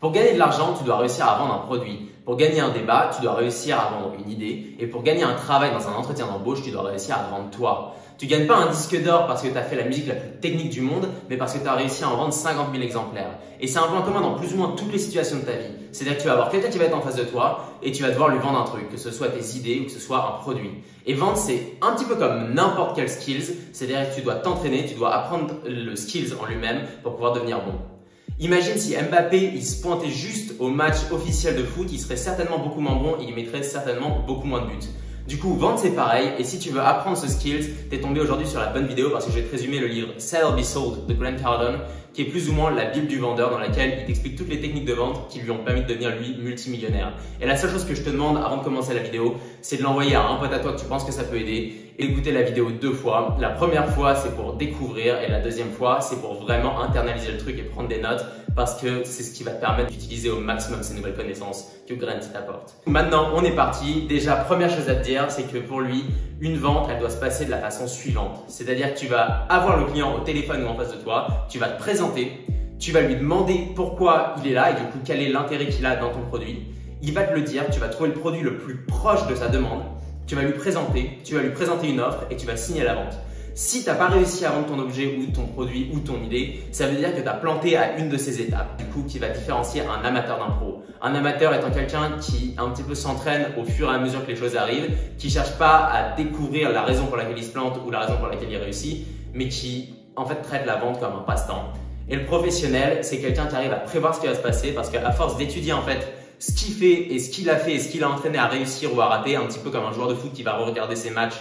Pour gagner de l'argent, tu dois réussir à vendre un produit. Pour gagner un débat, tu dois réussir à vendre une idée. Et pour gagner un travail dans un entretien d'embauche, tu dois réussir à te vendre toi. Tu gagnes pas un disque d'or parce que tu as fait la musique la plus technique du monde, mais parce que tu as réussi à en vendre 50 000 exemplaires. Et c'est un point commun dans plus ou moins toutes les situations de ta vie. C'est-à-dire que tu vas avoir quelqu'un qui va être en face de toi et tu vas devoir lui vendre un truc, que ce soit tes idées ou que ce soit un produit. Et vendre, c'est un petit peu comme n'importe quel skills. C'est-à-dire que tu dois t'entraîner, tu dois apprendre le skills en lui-même pour pouvoir devenir bon. Imagine si Mbappé il se pointait juste au match officiel de foot, il serait certainement beaucoup moins bon et il mettrait certainement beaucoup moins de buts. Du coup, vendre c'est pareil et si tu veux apprendre ce skills, t'es tombé aujourd'hui sur la bonne vidéo parce que je vais te résumer le livre Sell or Be Sold de Grant Cardone qui est plus ou moins la bible du vendeur dans laquelle il t'explique toutes les techniques de vente qui lui ont permis de devenir lui multimillionnaire. Et la seule chose que je te demande avant de commencer la vidéo, c'est de l'envoyer à un pote à toi que tu penses que ça peut aider et d'écouter la vidéo 2 fois. La première fois, c'est pour découvrir et la deuxième fois, c'est pour vraiment internaliser le truc et prendre des notes parce que c'est ce qui va te permettre d'utiliser au maximum ces nouvelles connaissances que Grant t'apporte. Maintenant, on est parti. Déjà, première chose à te dire, c'est que pour lui, une vente, elle doit se passer de la façon suivante. C'est-à-dire que tu vas avoir le client au téléphone ou en face de toi, tu vas te présenter, tu vas lui demander pourquoi il est là et du coup, quel est l'intérêt qu'il a dans ton produit. Il va te le dire, tu vas trouver le produit le plus proche de sa demande, tu vas lui présenter une offre et tu vas signer la vente. Si tu n'as pas réussi à vendre ton objet ou ton produit ou ton idée, ça veut dire que tu as planté à une de ces étapes, du coup qui va différencier un amateur d'un pro. Un amateur étant quelqu'un qui un petit peu s'entraîne au fur et à mesure que les choses arrivent, qui ne cherche pas à découvrir la raison pour laquelle il se plante ou la raison pour laquelle il réussit, mais qui en fait traite la vente comme un passe-temps. Et le professionnel, c'est quelqu'un qui arrive à prévoir ce qui va se passer parce qu'à force d'étudier en fait ce qu'il fait et ce qu'il a fait et ce qu'il a entraîné à réussir ou à rater, un petit peu comme un joueur de foot qui va regarder ses matchs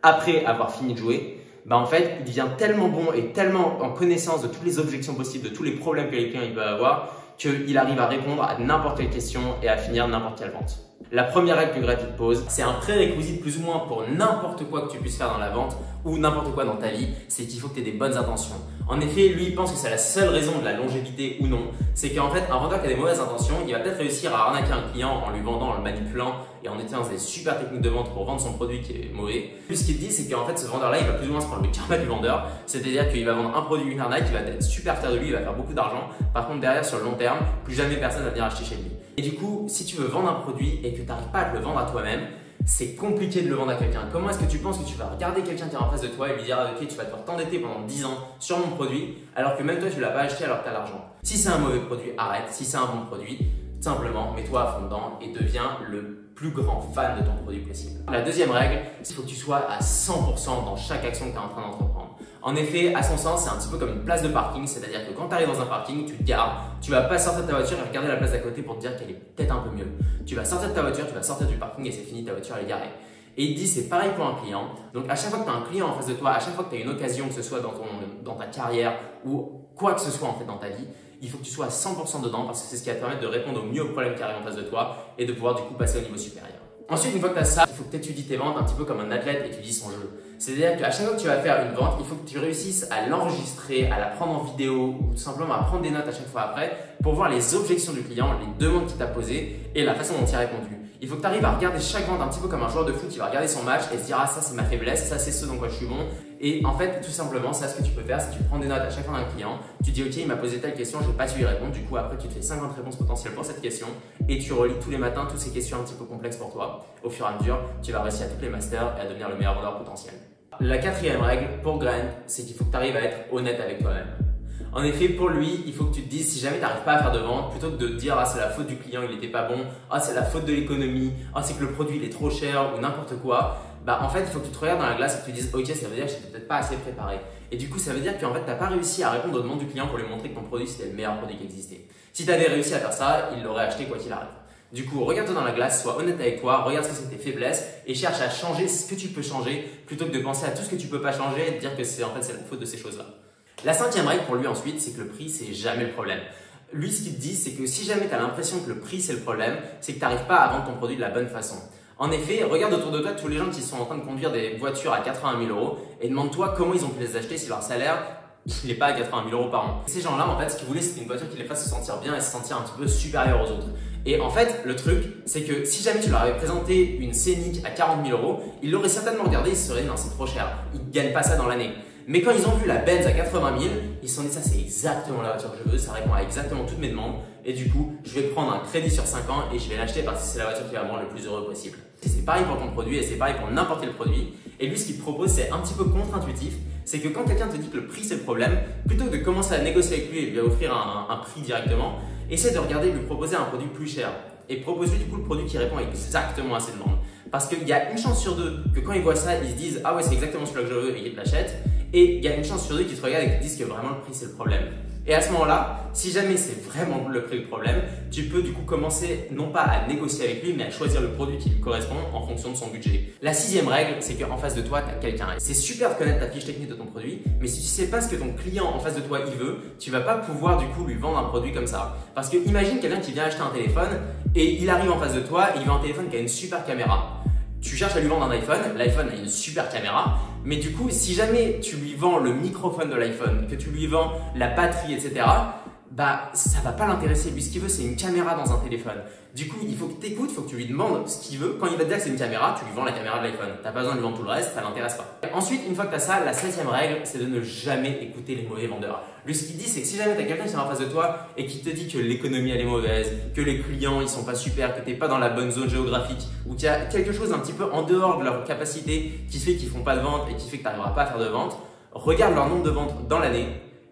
après avoir fini de jouer, en fait, il devient tellement bon et tellement en connaissance de toutes les objections possibles, de tous les problèmes que les clients peuvent avoir, qu'il arrive à répondre à n'importe quelle question et à finir n'importe quelle vente. La première règle que Grant te pose, c'est un prérequis plus ou moins pour n'importe quoi que tu puisses faire dans la vente ou n'importe quoi dans ta vie, c'est qu'il faut que tu aies des bonnes intentions. En effet, lui, il pense que c'est la seule raison de la longévité ou non, c'est qu'en fait, un vendeur qui a des mauvaises intentions, il va peut-être réussir à arnaquer un client en lui vendant, en le manipulant et en utilisant des super techniques de vente pour vendre son produit qui est mauvais. Plus ce qu'il dit, c'est qu'en fait, ce vendeur-là, il va plus ou moins se prendre le karma du vendeur, c'est-à-dire qu'il va vendre un produit, une arnaque, il va être super fier de lui, il va faire beaucoup d'argent. Par contre, derrière, sur le long terme, plus jamais personne va venir acheter chez lui. Et du coup, si tu veux vendre un produit et que tu n'arrives pas à te le vendre à toi-même, c'est compliqué de le vendre à quelqu'un. Comment est-ce que tu penses que tu vas regarder quelqu'un qui est en face de toi et lui dire ok, tu vas devoir t'endetter pendant 10 ans sur mon produit alors que même toi tu ne l'as pas acheté alors que tu as l'argent. Si c'est un mauvais produit, arrête. Si c'est un bon produit, simplement mets-toi à fond dedans et deviens le plus grand fan de ton produit possible. La deuxième règle, c'est qu'il faut que tu sois à 100% dans chaque action que tu es en train d'entreprendre. En effet, à son sens, c'est un petit peu comme une place de parking, c'est-à-dire que quand tu arrives dans un parking, tu te gares, tu vas pas sortir de ta voiture et regarder la place d'à côté pour te dire qu'elle est peut-être un peu mieux. Tu vas sortir de ta voiture, tu vas sortir du parking et c'est fini, ta voiture elle est garée. Et il dit c'est pareil pour un client. Donc à chaque fois que tu as un client en face de toi, à chaque fois que tu as une occasion, que ce soit dans ta carrière ou quoi que ce soit en fait dans ta vie, il faut que tu sois à 100% dedans parce que c'est ce qui va te permettre de répondre au mieux aux problèmes qui arrivent en face de toi et de pouvoir du coup passer au niveau supérieur. Ensuite, une fois que tu as ça, il faut que tu étudies tes ventes un petit peu comme un athlète étudie son jeu. C'est-à-dire qu'à chaque fois que tu vas faire une vente, il faut que tu réussisses à l'enregistrer, à la prendre en vidéo ou tout simplement à prendre des notes à chaque fois après pour voir les objections du client, les demandes qu'il t'a posées et la façon dont il a répondu. Il faut que tu arrives à regarder chaque vente un petit peu comme un joueur de foot qui va regarder son match et se dire ah ça c'est ma faiblesse, ça c'est ce dans quoi je suis bon. Et en fait tout simplement ça ce que tu peux faire c'est que tu prends des notes à chaque fois d'un client, tu dis ok il m'a posé telle question, je n'ai pas su y répondre, du coup après tu te fais 50 réponses potentielles pour cette question et tu relis tous les matins toutes ces questions un petit peu complexes pour toi. Au fur et à mesure tu vas réussir à toutes les masters et à devenir le meilleur vendeur potentiel. La quatrième règle pour Grant c'est qu'il faut que tu arrives à être honnête avec toi-même. En effet, pour lui, il faut que tu te dises si jamais tu n'arrives pas à faire de vente, plutôt que de te dire ah c'est la faute du client, il n'était pas bon, ah c'est la faute de l'économie, ah c'est que le produit il est trop cher ou n'importe quoi, en fait il faut que tu te regardes dans la glace et que tu dises ok ça veut dire que je n'étais peut-être pas assez préparé. Et du coup ça veut dire qu'en fait tu n'as pas réussi à répondre aux demandes du client pour lui montrer que ton produit c'était le meilleur produit qui existait. Si tu avais réussi à faire ça, il l'aurait acheté quoi qu'il arrive. Du coup, regarde-toi dans la glace, sois honnête avec toi, regarde ce que c'est tes faiblesses et cherche à changer ce que tu peux changer plutôt que de penser à tout ce que tu peux pas changer et de dire que c'est la faute de ces choses-là. La cinquième règle pour lui ensuite, c'est que le prix, c'est jamais le problème. Lui, ce qu'il te dit, c'est que si jamais tu as l'impression que le prix, c'est le problème, c'est que tu n'arrives pas à vendre ton produit de la bonne façon. En effet, regarde autour de toi tous les gens qui sont en train de conduire des voitures à 80 000 € et demande-toi comment ils ont pu les acheter si leur salaire n'est pas à 80 000 € par an. Ces gens-là, en fait, ce qu'ils voulaient, c'était une voiture qui les fasse se sentir bien et se sentir un petit peu supérieur aux autres. Et en fait, le truc, c'est que si jamais tu leur avais présenté une Scénic à 40 000 €, ils l'auraient certainement regardé, ils se seraient dit non, c'est trop cher, ils ne gagnent pas ça dans l'année. Mais quand ils ont vu la Benz à 80 000, ils se sont dit ça c'est exactement la voiture que je veux, ça répond à exactement toutes mes demandes. et du coup, je vais prendre un crédit sur 5 ans et je vais l'acheter parce que c'est la voiture qui va me rendre le plus heureux possible. Et c'est pareil pour ton produit et c'est pareil pour n'importe quel produit. Et lui, ce qu'il te propose, c'est un petit peu contre-intuitif. C'est que quand quelqu'un te dit que le prix c'est le problème, plutôt que de commencer à négocier avec lui et lui offrir un prix directement, essaie de regarder et lui proposer un produit plus cher. Et propose-lui du coup le produit qui répond exactement à ses demandes. Parce qu'il y a une chance sur deux que quand ils voient ça, ils se disent ah ouais, c'est exactement celui-là que je veux et ils te l'achètent. Et il y a une chance sur deux qu'ils te regardent et qu'ils te disent que vraiment le prix c'est le problème. Et à ce moment-là, si jamais c'est vraiment le prix le problème, tu peux du coup commencer non pas à négocier avec lui, mais à choisir le produit qui lui correspond en fonction de son budget. La sixième règle, c'est qu'en face de toi, tu as quelqu'un. C'est super de connaître la fiche technique de ton produit, mais si tu sais pas ce que ton client en face de toi il veut, tu vas pas pouvoir du coup lui vendre un produit comme ça. Parce que imagine quelqu'un qui vient acheter un téléphone et il arrive en face de toi et il veut un téléphone qui a une super caméra. Tu cherches à lui vendre un iPhone, l'iPhone a une super caméra, mais du coup, si jamais tu lui vends le microphone de l'iPhone, que tu lui vends la batterie, etc., bah ça va pas l'intéresser. Lui, ce qu'il veut, c'est une caméra dans un téléphone. Du coup, il faut que tu écoutes, il faut que tu lui demandes ce qu'il veut. Quand il va te dire que c'est une caméra, tu lui vends la caméra de l'iPhone. Tu n'as pas besoin de lui vendre tout le reste, ça l'intéresse pas. Ensuite, une fois que tu as ça, la 7e règle, c'est de ne jamais écouter les mauvais vendeurs. Lui, ce qu'il dit, c'est que si jamais tu as quelqu'un qui est en face de toi et qui te dit que l'économie elle est mauvaise, que les clients ils sont pas super, que tu n'es pas dans la bonne zone géographique ou qu'il y a quelque chose un petit peu en dehors de leur capacité qui fait qu'ils font pas de vente et qui fait que tu n'arriveras pas à faire de vente, regarde leur nombre de ventes dans l'année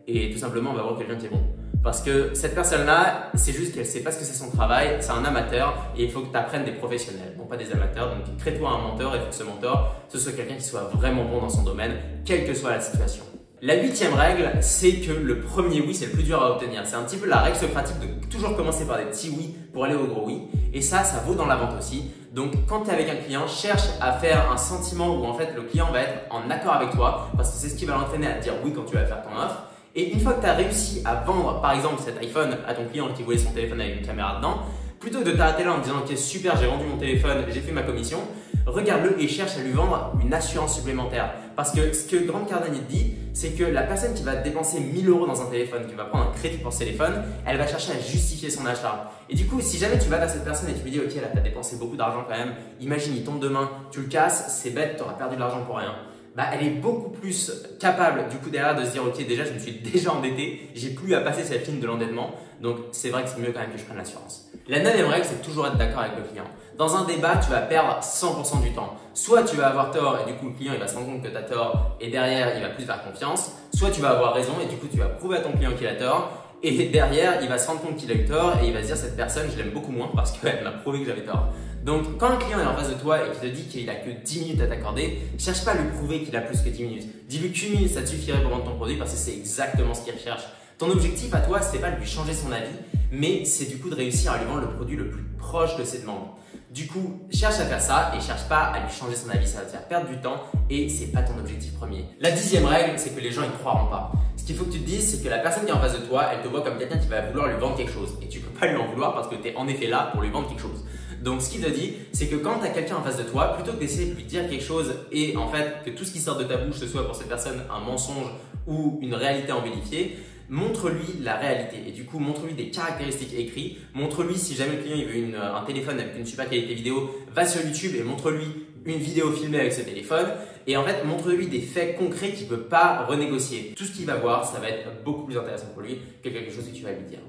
et tout simplement on va voir quelqu'un qui est bon. Parce que cette personne-là, c'est juste qu'elle ne sait pas ce que c'est son travail, c'est un amateur et il faut que tu apprennes des professionnels, non pas des amateurs. Donc crée-toi un mentor et il faut que ce mentor, ce soit quelqu'un qui soit vraiment bon dans son domaine, quelle que soit la situation. La 8e règle, c'est que le premier oui, c'est le plus dur à obtenir. C'est un petit peu la règle socratique de toujours commencer par des petits oui pour aller au gros oui. Et ça vaut dans la vente aussi. Donc quand tu es avec un client, cherche à faire un sentiment où en fait le client va être en accord avec toi parce que c'est ce qui va l'entraîner à te dire oui quand tu vas faire ton offre. Et une fois que tu as réussi à vendre par exemple cet iPhone à ton client qui voulait son téléphone avec une caméra dedans, plutôt que de t'arrêter là en te disant ok super j'ai vendu mon téléphone, j'ai fait ma commission, regarde-le et cherche à lui vendre une assurance supplémentaire. Parce que ce que Grant Cardone dit, c'est que la personne qui va dépenser 1000 € dans un téléphone, qui va prendre un crédit pour ce téléphone, elle va chercher à justifier son achat. Et du coup, si jamais tu vas vers cette personne et tu lui dis ok là tu as dépensé beaucoup d'argent quand même, imagine il tombe demain, tu le casses, c'est bête, tu auras perdu de l'argent pour rien. Bah, elle est beaucoup plus capable du coup derrière de se dire ok déjà je me suis déjà endetté, j'ai plus à passer cette ligne de l'endettement, donc c'est vrai que c'est mieux quand même que je prenne l'assurance. La 9e règle, c'est toujours être d'accord avec le client. Dans un débat, tu vas perdre 100% du temps. Soit tu vas avoir tort et du coup le client il va se rendre compte que tu as tort et derrière il va plus te faire confiance, soit tu vas avoir raison et du coup tu vas prouver à ton client qu'il a tort et derrière il va se rendre compte qu'il a eu tort et il va se dire cette personne je l'aime beaucoup moins parce qu'elle m'a prouvé que j'avais tort. Donc quand un client est en face de toi et qu'il te dit qu'il a que 10 minutes à t'accorder, cherche pas à lui prouver qu'il a plus que 10 minutes. Dis-lui qu'une minute ça te suffirait pour vendre ton produit parce que c'est exactement ce qu'il recherche. Ton objectif à toi, c'est pas de lui changer son avis, mais c'est du coup de réussir à lui vendre le produit le plus proche de ses demandes. Du coup, cherche à faire ça et cherche pas à lui changer son avis, ça va te faire perdre du temps et c'est pas ton objectif premier. La 10e règle, c'est que les gens ils croiront pas. Ce qu'il faut que tu te dises, c'est que la personne qui est en face de toi, elle te voit comme quelqu'un qui va vouloir lui vendre quelque chose et tu peux pas lui en vouloir parce que tu es en effet là pour lui vendre quelque chose. Donc ce qu'il te dit, c'est que quand tu as quelqu'un en face de toi, plutôt que d'essayer de lui dire quelque chose et en fait que tout ce qui sort de ta bouche, ce soit pour cette personne un mensonge ou une réalité embellifiée, montre-lui la réalité et du coup montre-lui des caractéristiques écrites, montre-lui si jamais le client il veut un téléphone avec une super qualité vidéo, va sur YouTube et montre-lui une vidéo filmée avec ce téléphone et en fait montre-lui des faits concrets qu'il ne peut pas renégocier. Tout ce qu'il va voir, ça va être beaucoup plus intéressant pour lui que quelque chose que tu vas lui dire.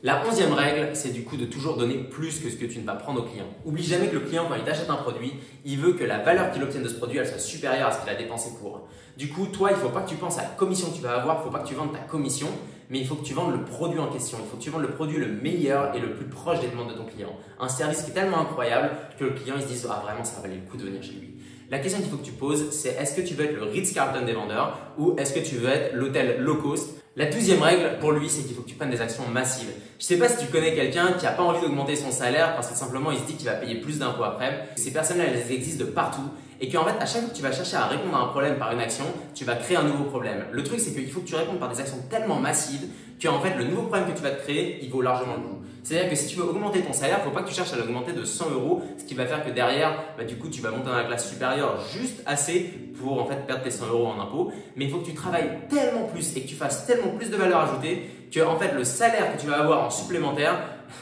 La 11e règle, c'est du coup de toujours donner plus que ce que tu ne vas prendre au client. Oublie jamais que le client, quand il t'achète un produit, il veut que la valeur qu'il obtienne de ce produit, elle soit supérieure à ce qu'il a dépensé pour. Du coup, toi, il ne faut pas que tu penses à la commission que tu vas avoir, il ne faut pas que tu vendes ta commission, mais il faut que tu vendes le produit en question. Il faut que tu vendes le produit le meilleur et le plus proche des demandes de ton client. Un service qui est tellement incroyable que le client il se dise « Ah vraiment, ça valait le coup de venir chez lui ». La question qu'il faut que tu poses, c'est est-ce que tu veux être le Ritz-Carlton des vendeurs ou est-ce que tu veux être l'hôtel low cost? La 12e règle pour lui, c'est qu'il faut que tu prennes des actions massives. Je sais pas si tu connais quelqu'un qui n'a pas envie d'augmenter son salaire parce que simplement il se dit qu'il va payer plus d'impôts après. Ces personnes-là, elles existent de partout et qu'en fait, à chaque fois que tu vas chercher à répondre à un problème par une action, tu vas créer un nouveau problème. Le truc, c'est qu'il faut que tu répondes par des actions tellement massives que en fait, le nouveau problème que tu vas te créer, il vaut largement le coup. C'est-à-dire que si tu veux augmenter ton salaire, il ne faut pas que tu cherches à l'augmenter de 100 €, ce qui va faire que derrière, du coup, tu vas monter dans la classe supérieure juste assez pour en fait perdre tes 100 € en impôts. Mais il faut que tu travailles tellement plus et que tu fasses tellement plus de valeur ajoutée que en fait, le salaire que tu vas avoir en supplémentaire,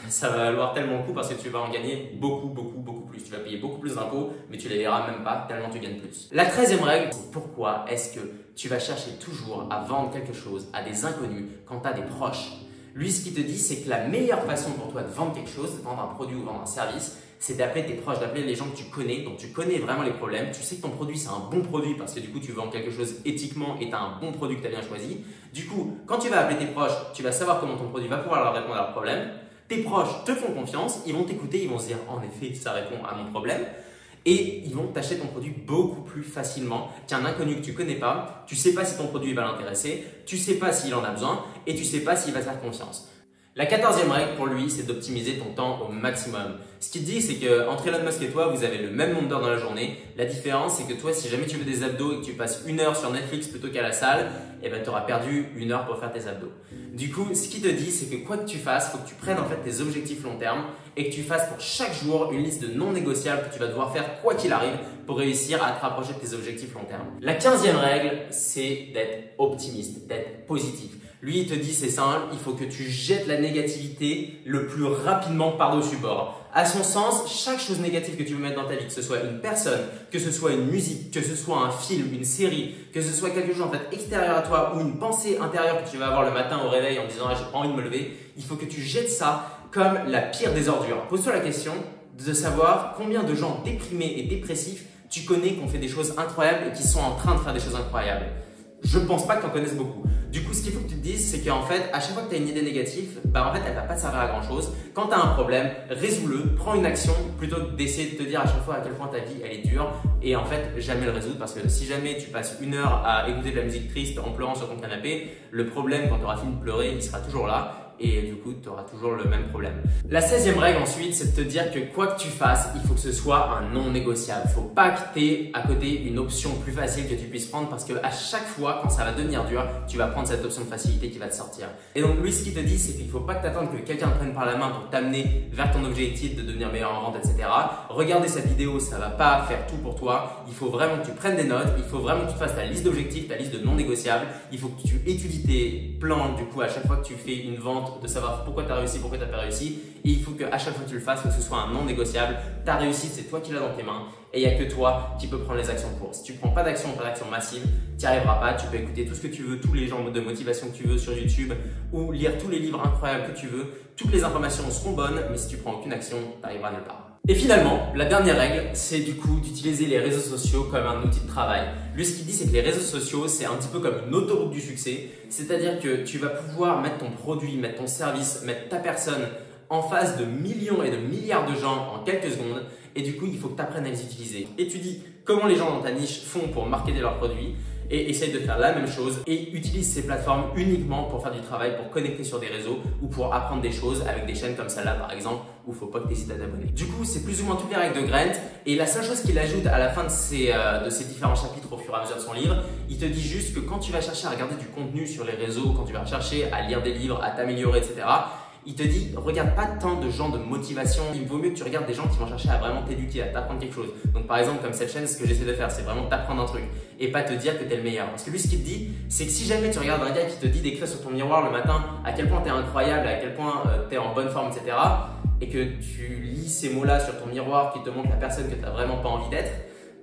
ça va valoir tellement le coup parce que tu vas en gagner beaucoup plus. Tu vas payer beaucoup plus d'impôts, mais tu les verras même pas tellement tu gagnes plus. La 13e règle, c'est pourquoi est-ce que tu vas chercher toujours à vendre quelque chose à des inconnus quand tu as des proches? Lui, ce qu'il te dit, c'est que la meilleure façon pour toi de vendre quelque chose, de vendre un produit ou vendre un service, c'est d'appeler tes proches, d'appeler les gens que tu connais, donc tu connais vraiment les problèmes, tu sais que ton produit c'est un bon produit parce que du coup tu vends quelque chose éthiquement et tu as un bon produit que tu as bien choisi. Du coup, quand tu vas appeler tes proches, tu vas savoir comment ton produit va pouvoir leur répondre à leurs problèmes. Tes proches te font confiance, ils vont t'écouter, ils vont se dire en effet ça répond à mon problème. Et ils vont t'acheter ton produit beaucoup plus facilement qu'un inconnu que tu connais pas. Tu sais pas si ton produit va l'intéresser, tu sais pas s'il en a besoin et tu sais pas s'il va te faire confiance. La 14e règle pour lui, c'est d'optimiser ton temps au maximum. Ce qu'il dit, c'est qu'entre Elon Musk et toi, vous avez le même nombre d'heures dans la journée. La différence, c'est que toi, si jamais tu veux des abdos et que tu passes 1 heure sur Netflix plutôt qu'à la salle, eh ben, tu auras perdu 1 heure pour faire tes abdos. Du coup, ce qu'il te dit, c'est que quoi que tu fasses, il faut que tu prennes en fait tes objectifs long terme et que tu fasses pour chaque jour une liste de non négociables que tu vas devoir faire quoi qu'il arrive pour réussir à te rapprocher de tes objectifs long terme. La 15e règle, c'est d'être optimiste, d'être positif. Lui, il te dit, c'est simple, il faut que tu jettes la négativité le plus rapidement par-dessus bord. À son sens, chaque chose négative que tu veux mettre dans ta vie, que ce soit une personne, que ce soit une musique, que ce soit un film, une série, que ce soit quelque chose en fait extérieur à toi ou une pensée intérieure que tu vas avoir le matin au réveil en disant « Ah, j'ai pas envie de me lever », il faut que tu jettes ça comme la pire des ordures. Pose-toi la question de savoir combien de gens déprimés et dépressifs tu connais qui ont fait des choses incroyables et qui sont en train de faire des choses incroyables. Je pense pas que tu en connaisses beaucoup. Du coup, ce qu'il faut que tu te dises, c'est qu'en fait, à chaque fois que tu as une idée négative, en fait, elle va pas te servir à grand chose. Quand tu as un problème, résous-le, prends une action plutôt que d'essayer de te dire à chaque fois à quel point ta vie elle est dure et en fait, jamais le résoudre parce que si jamais tu passes 1 heure à écouter de la musique triste en pleurant sur ton canapé, le problème quand tu auras fini de pleurer, il sera toujours là. Et du coup, tu auras toujours le même problème. La 16e règle ensuite, c'est de te dire que quoi que tu fasses, il faut que ce soit un non négociable. Il ne faut pas que tu aies à côté une option plus facile que tu puisses prendre parce qu'à chaque fois, quand ça va devenir dur, tu vas prendre cette option de facilité qui va te sortir. Et donc, lui, ce qu'il te dit, c'est qu'il ne faut pas que tu attendes que quelqu'un te prenne par la main pour t'amener vers ton objectif de devenir meilleur en vente, etc. Regarder cette vidéo, ça ne va pas faire tout pour toi. Il faut vraiment que tu prennes des notes. Il faut vraiment que tu fasses ta liste d'objectifs, ta liste de non négociables. Il faut que tu étudies tes plans, du coup, à chaque fois que tu fais une vente, de savoir pourquoi tu as réussi, pourquoi tu n'as pas réussi. Et il faut qu'à chaque fois que tu le fasses, que ce soit un non négociable. Ta réussite, c'est toi qui l'as dans tes mains et il n'y a que toi qui peux prendre les actions pour. Si tu ne prends pas d'action, pas d'action massive, tu n'y arriveras pas. Tu peux écouter tout ce que tu veux, tous les gens de motivation que tu veux sur YouTube ou lire tous les livres incroyables que tu veux. Toutes les informations seront bonnes, mais si tu prends aucune action, tu n'arriveras nulle part. Et finalement, la dernière règle, c'est du coup d'utiliser les réseaux sociaux comme un outil de travail. Lui, ce qu'il dit, c'est que les réseaux sociaux, c'est un petit peu comme une autoroute du succès. C'est-à-dire que tu vas pouvoir mettre ton produit, mettre ton service, mettre ta personne en face de millions et de milliards de gens en quelques secondes. Et du coup, il faut que tu apprennes à les utiliser. Étudie comment les gens dans ta niche font pour marketer leurs produits et essaye de faire la même chose et utilise ces plateformes uniquement pour faire du travail, pour connecter sur des réseaux ou pour apprendre des choses avec des chaînes comme celle-là par exemple où il ne faut pas que tu hésites à t'abonner. Du coup, c'est plus ou moins toutes les règles de Grant et la seule chose qu'il ajoute à la fin de ces différents chapitres au fur et à mesure de son livre, il te dit juste que quand tu vas chercher à regarder du contenu sur les réseaux, quand tu vas chercher à lire des livres, à t'améliorer, etc., il te dit, regarde pas tant de gens de motivation, il vaut mieux que tu regardes des gens qui vont chercher à vraiment t'éduquer, à t'apprendre quelque chose. Donc par exemple, comme cette chaîne, ce que j'essaie de faire, c'est vraiment t'apprendre un truc et pas te dire que tu es le meilleur. Parce que lui, ce qu'il te dit, c'est que si jamais tu regardes un gars qui te dit d'écrire sur ton miroir le matin à quel point tu es incroyable, à quel point tu es en bonne forme, etc., et que tu lis ces mots-là sur ton miroir qui te montrent la personne que tu n'as vraiment pas envie d'être,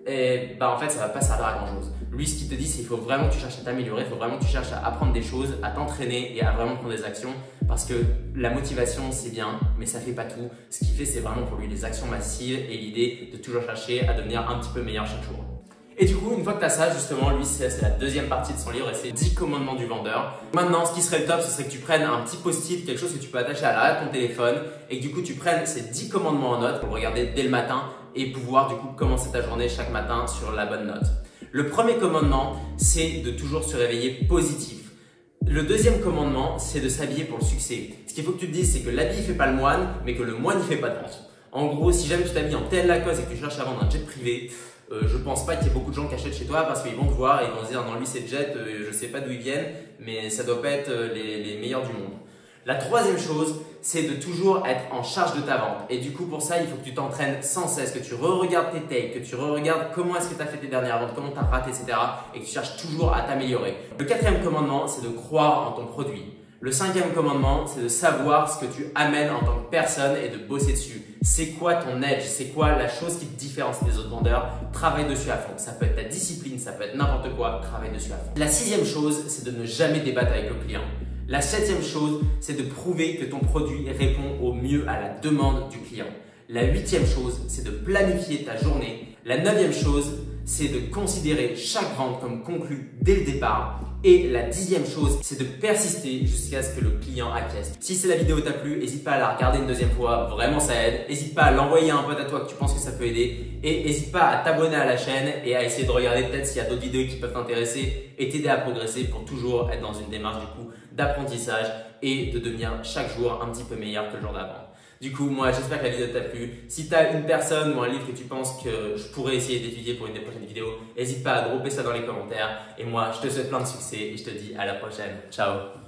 et en fait, ça va pas servir à grand chose. Lui, ce qu'il te dit, c'est qu'il faut vraiment que tu cherches à t'améliorer, il faut vraiment que tu cherches à apprendre des choses, à t'entraîner et à vraiment prendre des actions parce que la motivation, c'est bien, mais ça fait pas tout. Ce qu'il fait, c'est vraiment pour lui les actions massives et l'idée de toujours chercher à devenir un petit peu meilleur chaque jour. Et du coup, une fois que tu as ça, justement, lui, c'est la deuxième partie de son livre et c'est 10 commandements du vendeur. Maintenant, ce qui serait le top, ce serait que tu prennes un petit post-it, quelque chose que tu peux attacher à l'arrière de ton téléphone et que du coup, tu prennes ces 10 commandements en note pour le regarder dès le matin et pouvoir du coup commencer ta journée chaque matin sur la bonne note. Le premier commandement, c'est de toujours se réveiller positif. Le deuxième commandement, c'est de s'habiller pour le succès. Ce qu'il faut que tu te dises, c'est que l'habit ne fait pas le moine, mais que le moine ne fait pas de vente. En gros, si jamais tu t'habilles en tel Lacoste et que tu cherches à vendre un jet privé, je pense pas qu'il y ait beaucoup de gens qui achètent chez toi parce qu'ils vont te voir et ils vont se dire non, lui c'est jet, je sais pas d'où ils viennent, mais ça doit pas être les meilleurs du monde. La troisième chose, c'est de toujours être en charge de ta vente. Et du coup, pour ça, il faut que tu t'entraînes sans cesse, que tu re-regardes tes takes, que tu re-regardes comment est-ce que tu as fait tes dernières ventes, comment tu as raté, etc. Et que tu cherches toujours à t'améliorer. Le quatrième commandement, c'est de croire en ton produit. Le cinquième commandement, c'est de savoir ce que tu amènes en tant que personne et de bosser dessus. C'est quoi ton edge? C'est quoi la chose qui te différencie des autres vendeurs? Travaille dessus à fond. Ça peut être ta discipline, ça peut être n'importe quoi. Travaille dessus à fond. La sixième chose, c'est de ne jamais débattre avec le client. La septième chose, c'est de prouver que ton produit répond au mieux à la demande du client. La huitième chose, c'est de planifier ta journée. La neuvième chose, c'est de considérer chaque vente comme conclue dès le départ. Et la dixième chose, c'est de persister jusqu'à ce que le client acquiesce. Si la vidéo t'a plu, n'hésite pas à la regarder une deuxième fois, vraiment ça aide. N'hésite pas à l'envoyer à un pote à toi que tu penses que ça peut aider. Et n'hésite pas à t'abonner à la chaîne et à essayer de regarder peut-être s'il y a d'autres vidéos qui peuvent t'intéresser et t'aider à progresser pour toujours être dans une démarche du coup d'apprentissage et de devenir chaque jour un petit peu meilleur que le jour d'avant. Du coup, moi, j'espère que la vidéo t'a plu. Si tu as une personne ou un livre que tu penses que je pourrais essayer d'étudier pour une des prochaines vidéos, n'hésite pas à dropper ça dans les commentaires. Et moi, je te souhaite plein de succès et je te dis à la prochaine. Ciao!